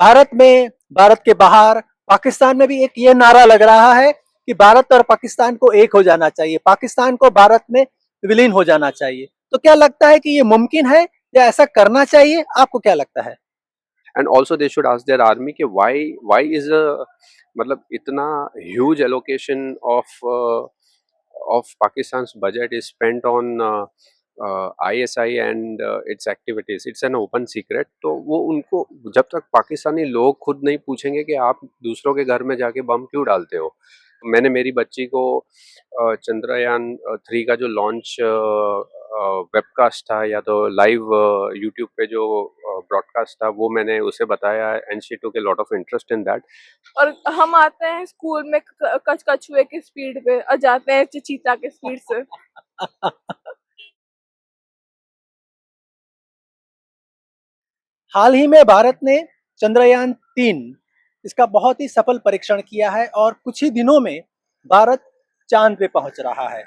भारत में, भारत के बाहर, पाकिस्तान में भी एक ये नारा लग रहा है कि भारत और पाकिस्तान को एक हो जाना चाहिए, पाकिस्तान को भारत में विलीन हो जाना चाहिए। तो क्या लगता है कि ये मुमकिन है या ऐसा करना चाहिए? आपको क्या लगता है? And also they should ask their army कि वाई इज मतलब इतना huge allocation of Pakistan budget is spent on ISI and it's activities. It's an open secret. तो वो उनको, जब तक पाकिस्तानी लोग खुद नहीं पूछेंगे कि आप दूसरों के घर में जाके बम क्यों डालते हो। मैंने मेरी बच्ची को चंद्रयान 3 का जो लॉन्च वेबकास्ट था या तो लाइव यूट्यूब पे जो ब्रॉडकास्ट था वो मैंने उसे बताया, and she took a lot of interest in that. और हम आते हैं स्कूल में कछुए की स्पीड पे और जाते हैं चीता के स्पीड से। हाल ही में भारत ने चंद्रयान 3 इसका बहुत ही सफल परीक्षण किया है और कुछ ही दिनों में भारत चांद पे पहुंच रहा है।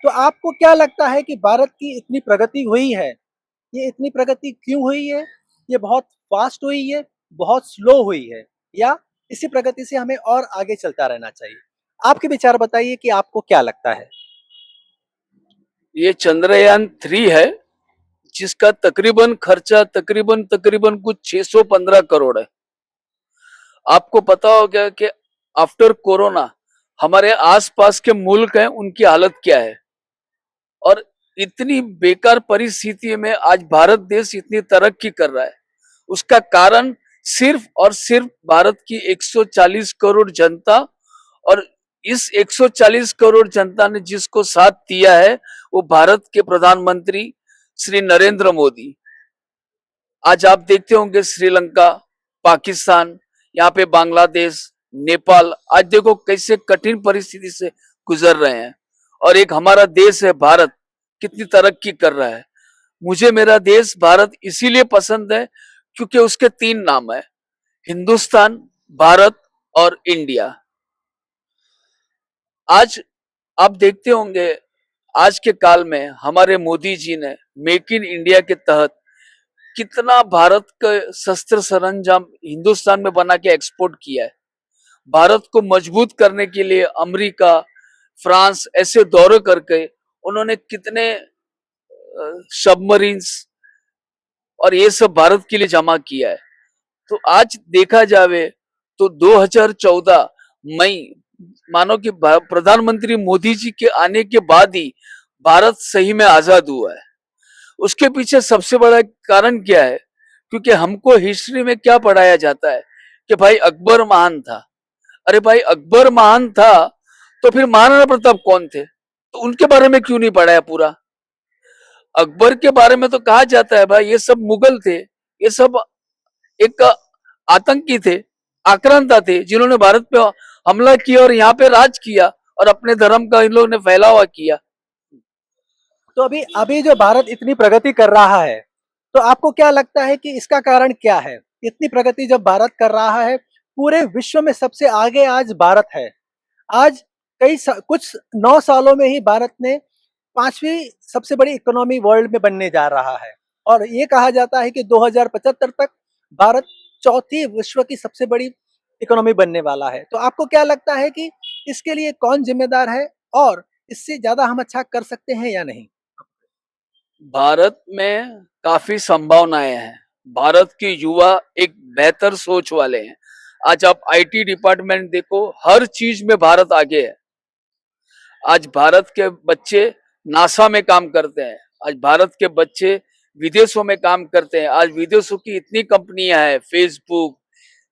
तो आपको क्या लगता है कि भारत की इतनी प्रगति हुई है, ये इतनी प्रगति क्यों हुई है? ये बहुत फास्ट हुई है, बहुत स्लो हुई है, या इसी प्रगति से हमें और आगे चलता रहना चाहिए? आपके विचार बताइए कि आपको क्या लगता है? ये चंद्रयान 3 है, जिसका तकरीबन खर्चा तकरीबन तकरीबन कुछ 615 करोड़ है। आपको पता होगा कि आफ्टर कोरोना हमारे आसपास के मुल्क हैं, उनकी हालत क्या है। और इतनी बेकार परिस्थिति में आज भारत देश इतनी तरक्की कर रहा है, उसका कारण सिर्फ और सिर्फ भारत की 140 करोड़ जनता। और इस 140 करोड़ जनता ने जिसको साथ दिया है वो भारत के प्रधानमंत्री श्री नरेंद्र मोदी। आज आप देखते होंगे श्रीलंका, पाकिस्तान, यहाँ पे बांग्लादेश, नेपाल, आज देखो कैसे कठिन परिस्थिति से गुजर रहे हैं। और एक हमारा देश है भारत, कितनी तरक्की कर रहा है। मुझे मेरा देश भारत इसीलिए पसंद है क्योंकि उसके 3 नाम है, हिंदुस्तान, भारत और इंडिया। आज आप देखते होंगे आज के काल में हमारे मोदी जी ने मेक इन इंडिया के तहत कितना भारत का शस्त्र सरंजाम हिंदुस्तान में बना के एक्सपोर्ट किया है। भारत को मजबूत करने के लिए अमेरिका, फ्रांस ऐसे दौरे करके उन्होंने कितने सबमरीन्स और ये सब भारत के लिए जमा किया है। तो आज देखा जावे तो 2014 मई, मानो कि प्रधानमंत्री मोदी जी के आने के बाद ही भारत सही में आजाद हुआ है। उसके पीछे सबसे बड़ा कारण क्या है? क्योंकि हमको हिस्ट्री में क्या पढ़ाया जाता है कि भाई अकबर महान था। अरे भाई अकबर महान था तो फिर महाराणा प्रताप कौन थे? तो उनके बारे में क्यों नहीं पढ़ाया पूरा? अकबर के बारे में तो कहा जाता है भाई ये सब मुगल थे, ये सब एक आतंकी थे, आक्रांता थे, जिन्होंने भारत पे हमला किया और यहाँ पे राज किया और अपने धर्म का इन लोगों ने फैलावा किया। तो अभी अभी जो भारत इतनी प्रगति कर रहा है, तो आपको क्या लगता है कि इसका कारण क्या है? इतनी प्रगति जब भारत कर रहा है, पूरे विश्व में सबसे आगे आज भारत है। आज कुछ 9 सालों में ही भारत ने 5वीं सबसे बड़ी इकोनॉमी वर्ल्ड में बनने जा रहा है और ये कहा जाता है कि 2075 तक भारत चौथी विश्व की सबसे बड़ी इकोनॉमी बनने वाला है। तो आपको क्या लगता है कि इसके लिए कौन जिम्मेदार है और इससे ज्यादा हम अच्छा कर सकते हैं या नहीं? भारत में काफी संभावनाएं हैं। भारत के युवा एक बेहतर सोच वाले हैं। आज आप IT डिपार्टमेंट देखो, हर चीज में भारत आगे है। आज भारत के बच्चे नासा में काम करते हैं, आज भारत के बच्चे विदेशों में काम करते हैं। आज विदेशों की इतनी कंपनियां हैं, फेसबुक,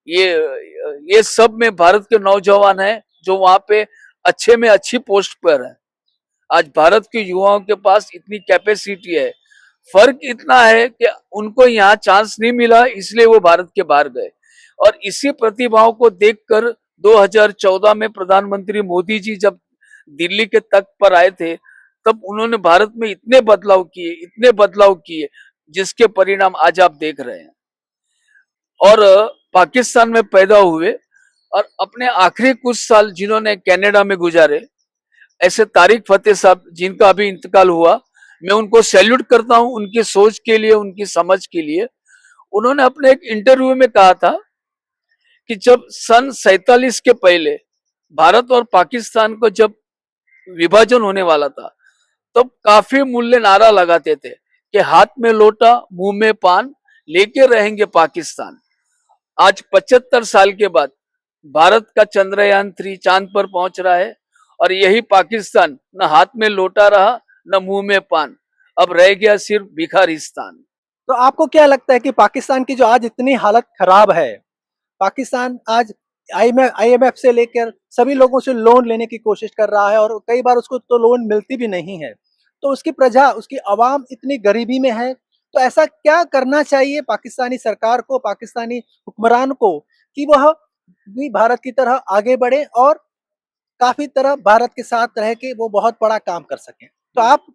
ये सब में भारत के नौजवान हैं जो वहां पे अच्छे में अच्छी पोस्ट पर है। आज भारत के युवाओं के पास इतनी कैपेसिटी है। फर्क इतना है कि उनको यहाँ चांस नहीं मिला, इसलिए वो भारत के बाहर गए। और इसी प्रतिभाओं को देखकर 2014 में प्रधानमंत्री मोदी जी जब दिल्ली के तख्त पर आए थे, तब उन्होंने भारत में इतने बदलाव किए जिसके परिणाम आज आप देख रहे हैं। और पाकिस्तान में पैदा हुए और अपने आखिरी कुछ साल जिन्होंने कनाडा में गुजारे, ऐसे तारिक फतेह साहब जिनका अभी इंतकाल हुआ, मैं उनको सैल्यूट करता हूं उनकी सोच के लिए, उनकी समझ के लिए। उन्होंने अपने एक इंटरव्यू में कहा था कि जब सन 47 के पहले भारत और पाकिस्तान को जब विभाजन होने वाला था, तब काफी मूल्य नारा लगाते थे कि हाथ में लोटा मुंह में पान, लेके रहेंगे पाकिस्तान। आज 75 साल के बाद भारत का चंद्रयान 3 चांद पर पहुंच रहा है, और यही पाकिस्तान न हाथ में लोटा रहा न मुंह में पान, अब रह गया सिर्फ भिखारिस्तान। तो आपको क्या लगता है कि पाकिस्तान की जो आज इतनी हालत खराब है, पाकिस्तान आज आईएमएफ से लेकर सभी लोगों से लोन लेने की कोशिश कर रहा है और कई बार उसको तो लोन मिलती भी नहीं है, तो उसकी प्रजा, उसकी आवाम इतनी गरीबी में है, तो ऐसा क्या करना चाहिए पाकिस्तानी सरकार को, पाकिस्तानी हुक्मरान को, कि वह भी भारत की तरह आगे बढ़े और काफी तरह भारत के साथ रह के वो बहुत बड़ा काम कर सकें। तो आप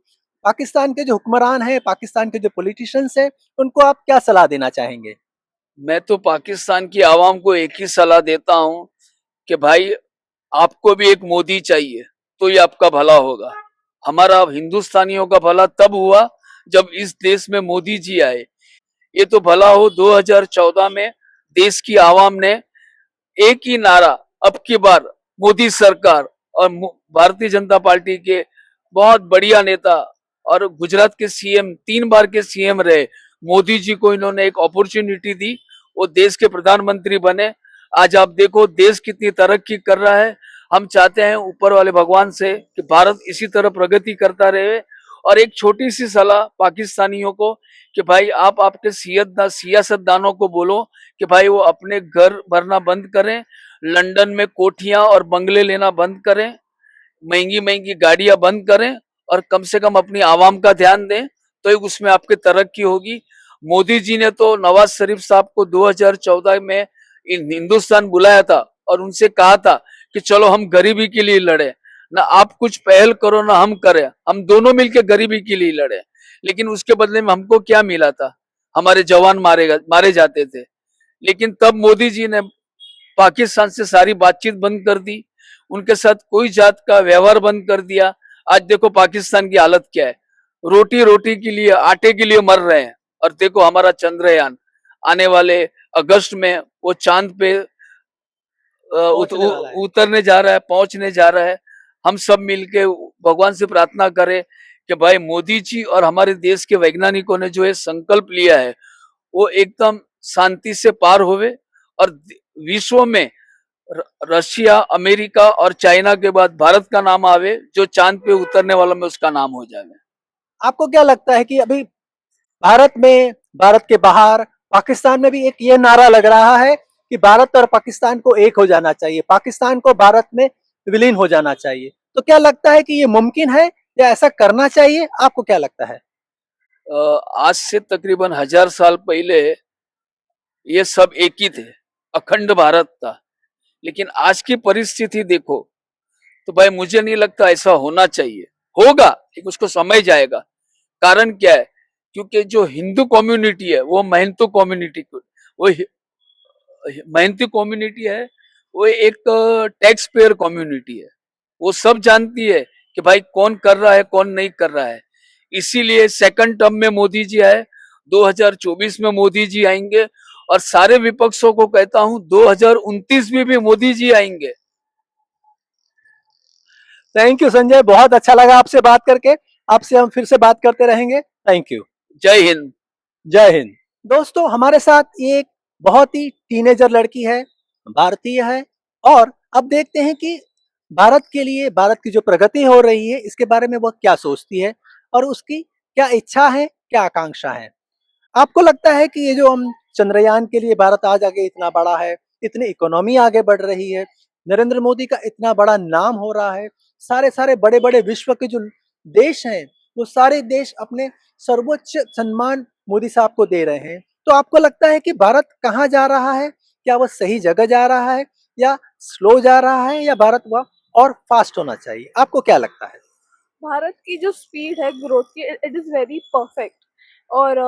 पाकिस्तान के जो हुक्मरान हैं, पाकिस्तान के जो पॉलिटिशियंस हैं, उनको आप क्या सलाह देना चाहेंगे? मैं तो पाकिस्तान की आवाम को एक ही सलाह देता हूं कि भाई, आपको भी एक मोदी चाहिए तो ये आपका भला होगा। हमारा हिंदुस्तानियों का भला तब हुआ जब इस देश में मोदी जी आए। ये तो भला हो 2014 में देश की आवाम ने एक ही नारा, अब की बार मोदी सरकार, और भारतीय जनता पार्टी के बहुत बढ़िया नेता और गुजरात के सीएम, 3 बार के सीएम रहे मोदी जी को, इन्होंने एक अपॉर्चुनिटी दी, वो देश के प्रधानमंत्री बने। आज आप देखो देश कितनी तरक्की कर रहा है। हम चाहते हैं ऊपर वाले भगवान से कि भारत इसी तरह प्रगति करता रहे। और एक छोटी सी सलाह पाकिस्तानियों को कि भाई, आप आपके सियासतदानों को बोलो कि भाई वो अपने घर भरना बंद करें, लंदन में कोठियां और बंगले लेना बंद करें, महंगी महंगी गाड़ियां बंद करें, और कम से कम अपनी आवाम का ध्यान दें, तो एक उसमें आपकी तरक्की होगी। मोदी जी ने तो नवाज शरीफ साहब को 2014 में हिंदुस्तान बुलाया था और उनसे कहा था कि चलो हम गरीबी के लिए लड़े, ना आप कुछ पहल करो ना हम करें, हम दोनों मिलकर गरीबी के लिए लड़े। लेकिन उसके बदले में हमको क्या मिला था? हमारे जवान मारे जाते थे। लेकिन तब मोदी जी ने पाकिस्तान से सारी बातचीत बंद कर दी, उनके साथ कोई जात का व्यवहार बंद कर दिया। आज देखो पाकिस्तान की हालत क्या है, रोटी रोटी के लिए, आटे के लिए मर रहे हैं। और देखो हमारा चंद्रयान आने वाले अगस्त में वो चांद पे उतरने जा रहा है, पहुंचने जा रहा है। हम सब मिलके भगवान से प्रार्थना करें कि भाई मोदी जी और हमारे देश के वैज्ञानिकों ने जो ये संकल्प लिया है वो एकदम शांति से पार होवे, और विश्व में रशिया, अमेरिका और चाइना के बाद भारत का नाम आवे, जो चांद पे उतरने वाला में उसका नाम हो जाए। आपको क्या लगता है कि अभी भारत में, भारत के बाहर, पाकिस्तान में भी एक ये नारा लग रहा है कि भारत और पाकिस्तान को एक हो जाना चाहिए, पाकिस्तान को भारत में विलीन हो जाना चाहिए, तो क्या लगता है कि ये मुमकिन है या ऐसा करना चाहिए? आपको क्या लगता है? आज से तकरीबन 1000 साल पहले ये सब एक ही थे, अखंड भारत था। लेकिन आज की परिस्थिति देखो तो भाई मुझे नहीं लगता ऐसा होना चाहिए। होगा लेकिन उसको समय जाएगा। कारण क्या है? क्योंकि जो हिंदू कम्युनिटी है वो मेहनती कम्युनिटी, वो मेहनती कम्युनिटी है, वो एक टैक्स पेयर कम्युनिटी है। वो सब जानती है कि भाई कौन कर रहा है कौन नहीं कर रहा है। इसीलिए सेकंड टर्म में मोदी जी आए, 2024 में मोदी जी आएंगे, और सारे विपक्षों को कहता हूं 2029 में भी मोदी जी आएंगे। थैंक यू संजय, बहुत अच्छा लगा आपसे बात करके। आपसे हम फिर से बात करते रहेंगे। Thank you. जय हिंद। जय हिंद। दोस्तों, हमारे साथ एक बहुत ही टीनेजर लड़की है, भारतीय है, और अब देखते हैं कि भारत के लिए, भारत की जो प्रगति हो रही है इसके बारे में वह क्या सोचती है और उसकी क्या इच्छा है, क्या आकांक्षा है। आपको लगता है कि ये जो हम चंद्रयान के लिए भारत आज आगे इतना बड़ा है, इतनी इकोनॉमी आगे बढ़ रही है, नरेंद्र मोदी का इतना बड़ा नाम हो रहा है, सारे सारे बड़े बड़े विश्व के जो देश हैं वो सारे देश अपने सर्वोच्च सम्मान मोदी साहब को दे रहे हैं, तो आपको लगता है कि भारत कहाँ जा रहा है? क्या वह सही जगह जा रहा है या स्लो जा रहा है, या भारत वह और फास्ट होना चाहिए? आपको क्या लगता है? भारत की जो स्पीड है ग्रोथ की, इट इज़ वेरी परफेक्ट। और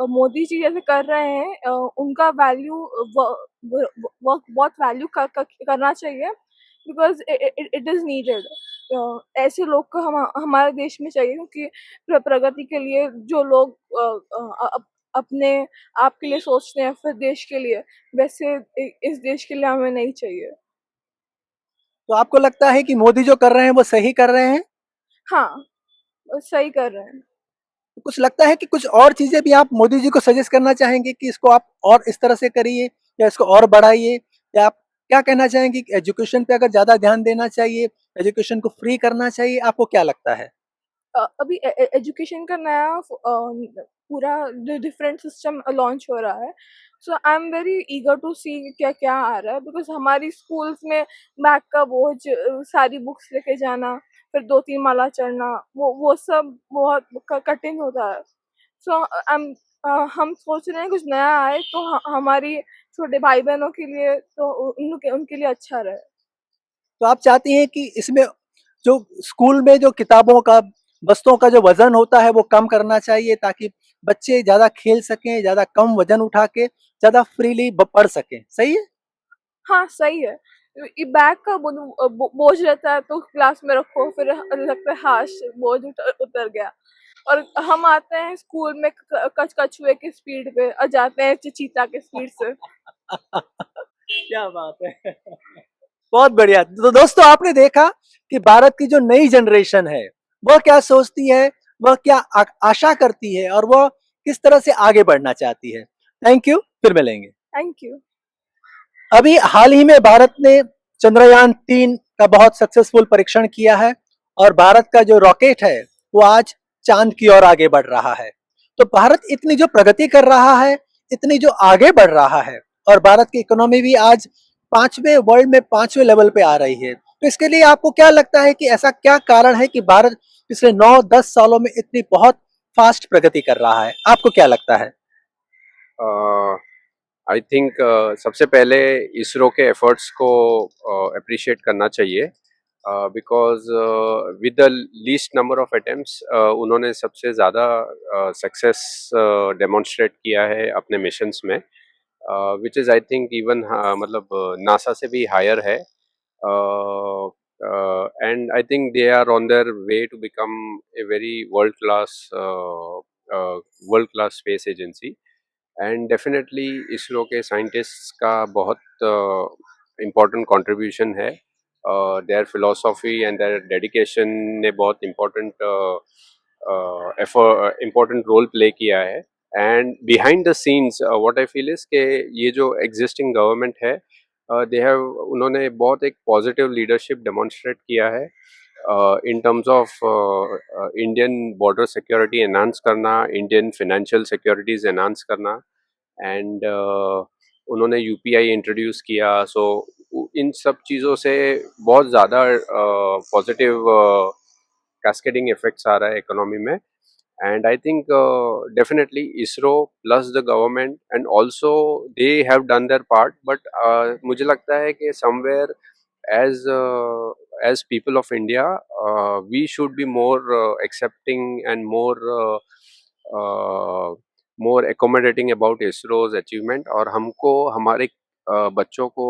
मोदी जी जैसे कर रहे हैं, उनका वैल्यू वर्क बहुत वैल्यू करना चाहिए, बिकॉज इट इज़ नीडेड। ऐसे लोग को हमारे देश में चाहिए, क्योंकि प्रगति के लिए जो लोग अपने आप के लिए सोचते हैं फिर देश के लिए, वैसे इस देश के लिए हमें नहीं चाहिए। तो आपको लगता है कि मोदी जो कर रहे हैं वो सही कर रहे हैं? हाँ, सही कर रहे हैं। तो कुछ लगता है कि कुछ और चीजें भी आप मोदी जी को सजेस्ट करना चाहेंगे कि इसको आप और इस तरह से करिए या इसको और बढ़ाइए, या आप क्या कहना चाहेंगे कि एजुकेशन पे अगर ज्यादा ध्यान देना चाहिए, एजुकेशन को फ्री करना चाहिए, आपको क्या लगता है? अभी एजुकेशन का नया पूरा डिफरेंट सिस्टम लॉन्च हो रहा है, so I am very eager to see क्या क्या आ रहा है, बिकॉज हमारी स्कूल्स में बैग का बोझ, सारी बुक्स लेके जाना, फिर 2-3 माला चढ़ना, वो सब बहुत कठिन होता है। सो हम सोच रहे हैं कुछ नया आए तो हमारी छोटे भाई बहनों के लिए, तो उनके उनके लिए अच्छा रहे। तो आप चाहती हैं कि इसमें जो स्कूल में जो किताबों का, बस्तों का जो वजन होता है वो कम करना चाहिए, ताकि बच्चे ज्यादा खेल सकें, ज्यादा कम वजन उठा के ज्यादा फ्रीली पढ़ सकें, सही है? हाँ, सही है। ये बैग का बोझ रहता है तो क्लास में रखो, फिर लगता है हाश बोझ उतर गया, और हम आते हैं स्कूल में कछुए की स्पीड पे और जाते हैं चीता के स्पीड से। क्या बात है। बहुत बढ़िया। तो दोस्तों, आपने देखा कि भारत की जो नई जनरेशन है वह क्या सोचती है, वह क्या आशा करती है, और वह किस तरह से आगे बढ़ना चाहती है। थैंक यू, फिर मिलेंगे। Thank you. अभी हाल ही में भारत ने चंद्रयान 3 का बहुत सक्सेसफुल परीक्षण किया है, और भारत का जो रॉकेट है वो आज चांद की ओर आगे बढ़ रहा है। तो भारत इतनी जो प्रगति कर रहा है, इतनी जो आगे बढ़ रहा है, और भारत की इकोनॉमी भी आज पांचवें, वर्ल्ड में 5वें लेवल पे आ रही है। तो इसके लिए आपको क्या लगता है कि ऐसा क्या कारण है कि भारत पिछले 9-10 सालों में इतनी बहुत फास्ट प्रगति कर रहा है? आपको क्या लगता है? आई थिंक सबसे पहले इसरो के एफर्ट्स को अप्रिशिएट करना चाहिए, because with the least number of attempts उन्होंने सबसे ज़्यादा सक्सेस डेमोन्स्ट्रेट किया है अपने मिशंस में, which is I think even मतलब नासा से भी हायर है, and I think they are on their way to become a very world class space agency. And definitely ISRO के साइंटिस्ट्स का बहुत इम्पोर्टेंट कंट्रीब्यूशन है, their philosophy and their dedication ने बहुत इम्पोर्टेंट रोल प्ले किया है। And behind the scenes what I feel is के ये जो एग्जिस्टिंग गवर्नमेंट है, दे हैव उन्होंने बहुत एक पॉजिटिव लीडरशिप डेमोन्स्ट्रेट किया है in terms of Indian border security enhance करना, इंडियन फाइनेंशियल सिक्योरिटीज एनहांस करना, एंड उन्होंने यूपीआई इंट्रोड्यूस किया। सो इन सब चीज़ों से बहुत ज़्यादा पॉजिटिव कैस्केडिंग इफेक्ट्स आ रहा है इकोनॉमी में। And I think definitely ISRO plus the government and also they have done their part, but मुझे लगता है कि somewhere as as people of India, we should be more accepting and more accommodating about ISRO's achievement, और हमको हमारे बच्चों को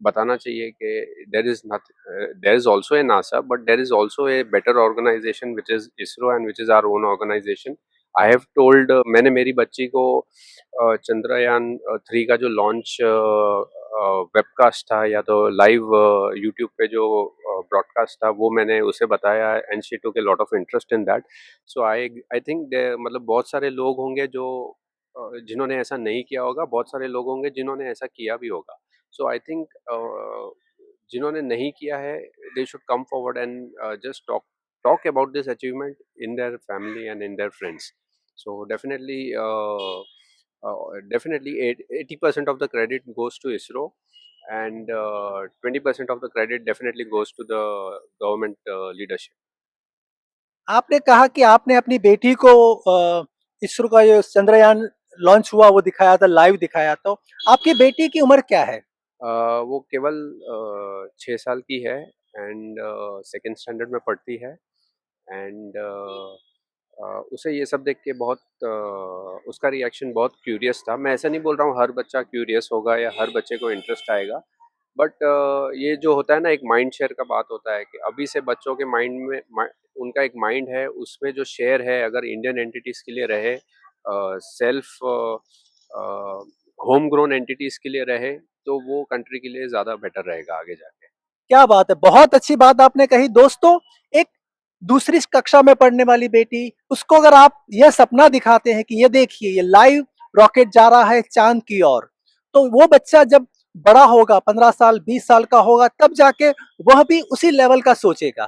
बताना चाहिए कि there is also a NASA, but there is also a better organization which is ISRO and which is our own organization. I have told मैंने मेरी बच्ची को चंद्रयान 3 का जो लॉन्च वेबकास्ट था या तो लाइव यूट्यूब पे जो ब्रॉडकास्ट था वो मैंने उसे बताया, and she took a lot of interest in that. So I think मतलब बहुत सारे लोग होंगे जो जिन्होंने ऐसा नहीं किया होगा, बहुत सारे लोग होंगे जिन्होंने ऐसा किया भी होगा। सो आई थिंक जिन्होंने नहीं किया है, they should come forward and just talk about this achievement in their family and in their friends. So definitely 80% of the credit goes to ISRO, and 20% of the credit definitely goes to the government leadership. आपने कहा कि आपने अपनी बेटी को इसरो का जो Chandrayaan launch हुआ वो दिखाया था, लाइव दिखाया। तो आपकी बेटी की उम्र क्या है? वो केवल 6 साल की है, एंड सेकेंड स्टैंडर्ड में पढ़ती है, एंड उसे ये सब देख के बहुत उसका रिएक्शन बहुत क्यूरियस था। मैं ऐसा नहीं बोल रहा हूँ हर बच्चा क्यूरियस होगा या हर बच्चे को इंटरेस्ट आएगा, बट ये जो होता है ना, एक माइंड शेयर का बात होता है कि अभी से बच्चों के माइंड में उनका एक माइंड है, उसमें जो शेयर है अगर इंडियन एंटिटीज़ के लिए रहे, सेल्फ होम ग्रोन एंटिटीज के लिए रहे तो वो कंट्री के लिए ज्यादा बेटर रहेगा आगे जाके। क्या बात है, बहुत अच्छी बात आपने कही। दोस्तों, एक दूसरी कक्षा में पढ़ने वाली बेटी, उसको अगर आप यह सपना दिखाते हैं कि ये देखिए ये लाइव रॉकेट जा रहा है चांद की ओर, तो वो बच्चा जब बड़ा होगा, 15 साल 20 साल का होगा, तब जाके वह भी उसी लेवल का सोचेगा।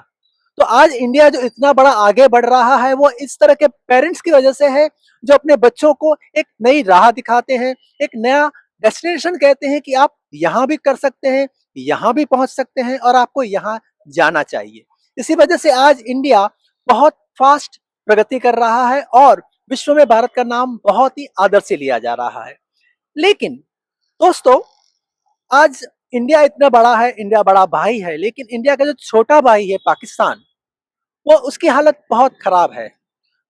तो आज इंडिया जो इतना बड़ा आगे बढ़ रहा है वो इस तरह के पेरेंट्स की वजह से है, जो अपने बच्चों को एक नई राह दिखाते हैं, एक नया डेस्टिनेशन कहते हैं कि आप यहाँ भी कर सकते हैं, यहाँ भी पहुंच सकते हैं और आपको यहाँ जाना चाहिए। इसी वजह से आज इंडिया बहुत फास्ट प्रगति कर रहा है और विश्व में भारत का नाम बहुत ही आदर से लिया जा रहा है। लेकिन दोस्तों, आज इंडिया इतना बड़ा है, इंडिया बड़ा भाई है, लेकिन इंडिया का जो छोटा भाई है पाकिस्तान, वो उसकी हालत बहुत खराब है।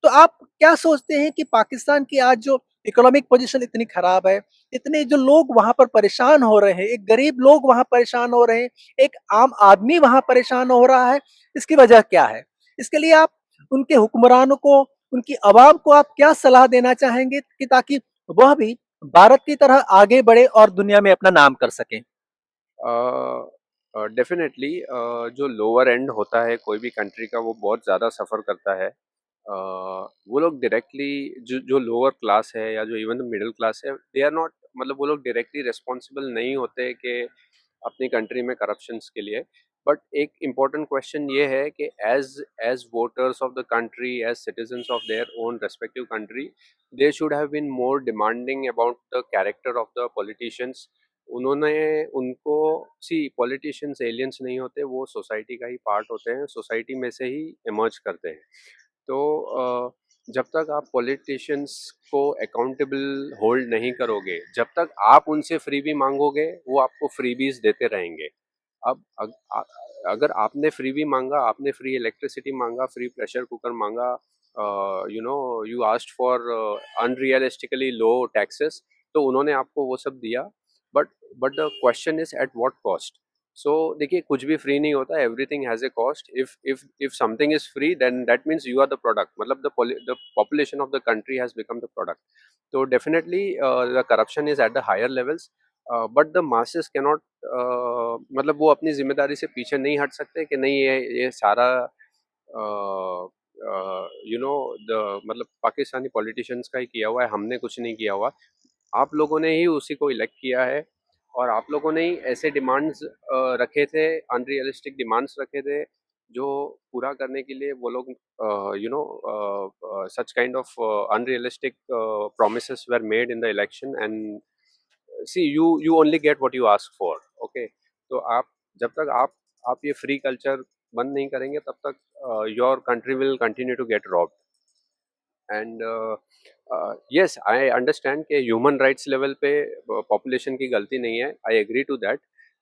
तो आप क्या सोचते हैं कि पाकिस्तान की आज जो इकोनॉमिक पोजीशन इतनी खराब है, इतने जो लोग वहां पर परेशान हो रहे हैं, एक गरीब लोग वहां परेशान हो रहे हैं, एक आम आदमी वहां परेशान हो रहा है, इसकी वजह क्या है? इसके लिए आप उनके हुक्मरानों को, उनकी आवाम को आप क्या सलाह देना चाहेंगे कि ताकि वह भी भारत की तरह आगे बढ़े और दुनिया में अपना नाम कर सकें? डेफिनेटली जो लोअर एंड होता है कोई भी कंट्री का वो बहुत ज़्यादा सफ़र करता है। वो लोग डायरेक्टली जो जो लोअर क्लास है या जो इवन मिडिल क्लास है, दे आर नॉट, मतलब वो लोग डायरेक्टली रिस्पॉन्सिबल नहीं होते कि अपनी कंट्री में करप्शंस के लिए। बट एक इम्पॉर्टेंट क्वेश्चन ये है कि as as voters of the country, as citizens of their own respective country, they should have been more demanding about the character of the politicians. उन्होंने उनको, सी पॉलिटिशियंस एलियंस नहीं होते, वो सोसाइटी का ही पार्ट होते हैं, सोसाइटी में से ही इमर्ज करते हैं। तो जब तक आप पॉलिटिशियंस को अकाउंटेबल होल्ड नहीं करोगे, जब तक आप उनसे फ्रीबी मांगोगे वो आपको फ्रीबीज देते रहेंगे। अब अगर आपने फ्रीबी मांगा, आपने फ्री इलेक्ट्रिसिटी मांगा, फ्री प्रेशर कुकर मांगा, you asked for unrealistically low taxes, तो उन्होंने आपको वो सब दिया। But but the question is at what cost. So देखिए, कुछ भी फ्री नहीं होता, everything has a cost. If something is free then that means you are the product, मतलब the population of the country has become the product. तो definitely the corruption is at the higher levels, but the masses cannot, मतलब वो अपनी जिम्मेदारी से पीछे नहीं हट सकते कि नहीं ये सारा द मतलब पाकिस्तानी पॉलिटिशियंस का ही किया हुआ है, हमने कुछ नहीं किया हुआ। आप लोगों ने ही उसी को इलेक्ट किया है और आप लोगों ने ही ऐसे डिमांड्स रखे थे, अनरियलिस्टिक डिमांड्स रखे थे, जो पूरा करने के लिए वो लोग such kind of unrealistic promises were made in the election, and see, you only get what you ask for, okay? तो आप जब तक आप ये फ्री कल्चर बंद नहीं करेंगे तब तक your country will continue to get robbed. And yes, I understand कि ह्यूमन राइट्स लेवल पे पॉपुलेशन की गलती नहीं है, I agree to that.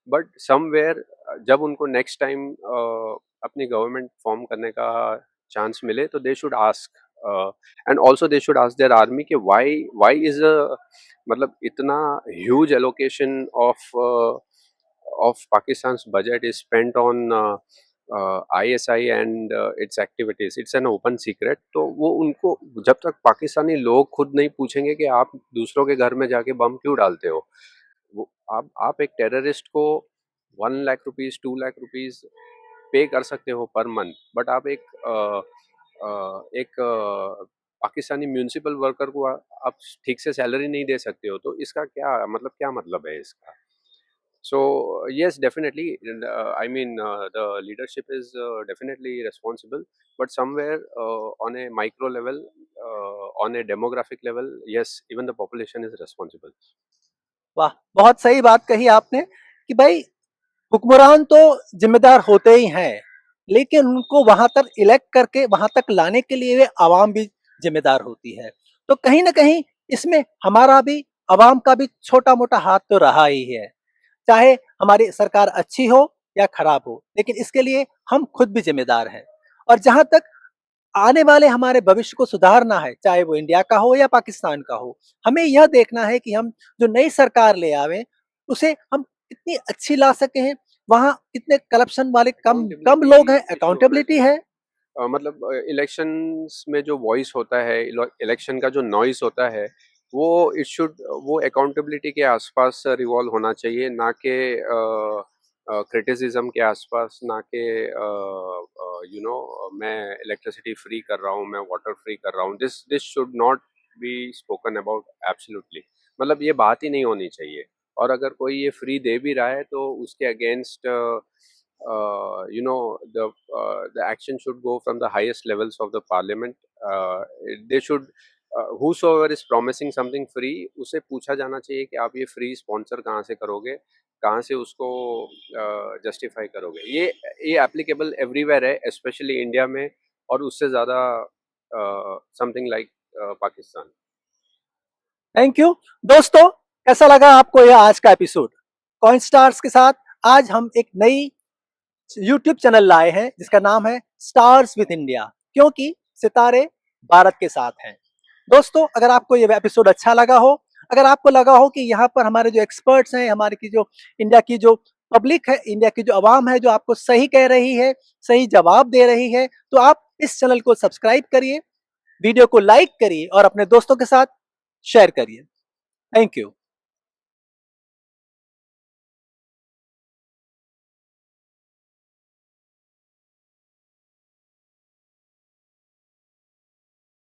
But somewhere जब उनको नेक्स्ट टाइम अपनी गवर्नमेंट फॉर्म करने का चांस मिले तो they should ask, and also they should ask their army कि वाई इज अ, मतलब इतना huge allocation of Pakistan budget is spent on ISI and it's activities, it's an open secret. तो वो उनको, जब तक पाकिस्तानी लोग खुद नहीं पूछेंगे कि आप दूसरों के घर में जाके बम क्यों डालते हो, वो आप एक टेररिस्ट को 1 लाख रुपीज 2 लाख रुपीज पे कर सकते हो पर मंथ, बट आप एक पाकिस्तानी म्यूनिसिपल वर्कर को आप ठीक से सैलरी नहीं दे सकते हो। तो इसका क्या मतलब है इसका? So yes, definitely. I mean, the leadership is definitely responsible, but somewhere on a micro level, on a demographic level, yes, even the population is responsible. वाह, बहुत सही बात कही आपने कि भाई हुक्मरान तो जिम्मेदार होते ही हैं, लेकिन उनको वहां तक इलेक्ट करके वहां तक लाने के लिए वे आवाम भी जिम्मेदार होती है। तो कहीं ना कहीं इसमें हमारा भी, आवाम का भी छोटा मोटा हाथ तो रहा ही है, चाहे हमारी सरकार अच्छी हो या खराब हो, लेकिन इसके लिए हम खुद भी जिम्मेदार हैं। और जहां तक आने वाले हमारे भविष्य को सुधारना है, चाहे वो इंडिया का हो या पाकिस्तान का हो, हमें यह देखना है कि हम जो नई सरकार ले आवे उसे हम कितनी अच्छी ला सके हैं, वहां कितने करप्शन वाले कम कम लोग हैं, अकाउंटेबिलिटी है, मतलब इलेक्शंस में जो वॉइस होता है, इलेक्शन का जो नॉइस होता है, वो वो अकाउंटेबिलिटी के आसपास रिवॉल्व होना चाहिए, ना कि क्रिटिसिज्म के आसपास, ना कि मैं इलेक्ट्रिसिटी फ्री कर रहा हूँ, मैं वाटर फ्री कर रहा हूँ. This should not be spoken about absolutely. मतलब ये बात ही नहीं होनी चाहिए. और अगर कोई ये फ्री दे भी रहा है तो उसके against the action should go from the highest levels of the parliament. They should whosoever is promising something free, उसे पूछा जाना चाहिए कि आप ये फ्री स्पॉन्सर कहाँ से करोगे, कहाँ से उसको जस्टिफाई करोगे. ये एप्लीकेबल एवरीवेयर है, स्पेशली इंडिया में, और उससे ज़्यादा something like Pakistan. Thank you दोस्तों, कैसा लगा आपको यह आज का एपिसोड? कॉइन स्टार्स के साथ आज हम एक नई यूट्यूब चैनल लाए हैं जिसका नाम है स्टार्स विद इंडिया, क्योंकि सितारे भारत के साथ हैं. दोस्तों, अगर आपको ये एपिसोड अच्छा लगा हो, अगर आपको लगा हो कि यहाँ पर हमारे जो एक्सपर्ट्स हैं, हमारे की जो इंडिया की जो पब्लिक है, इंडिया की जो आवाम है, जो आपको सही कह रही है, सही जवाब दे रही है, तो आप इस चैनल को सब्सक्राइब करिए, वीडियो को लाइक करिए और अपने दोस्तों के साथ शेयर करिए. Thank you.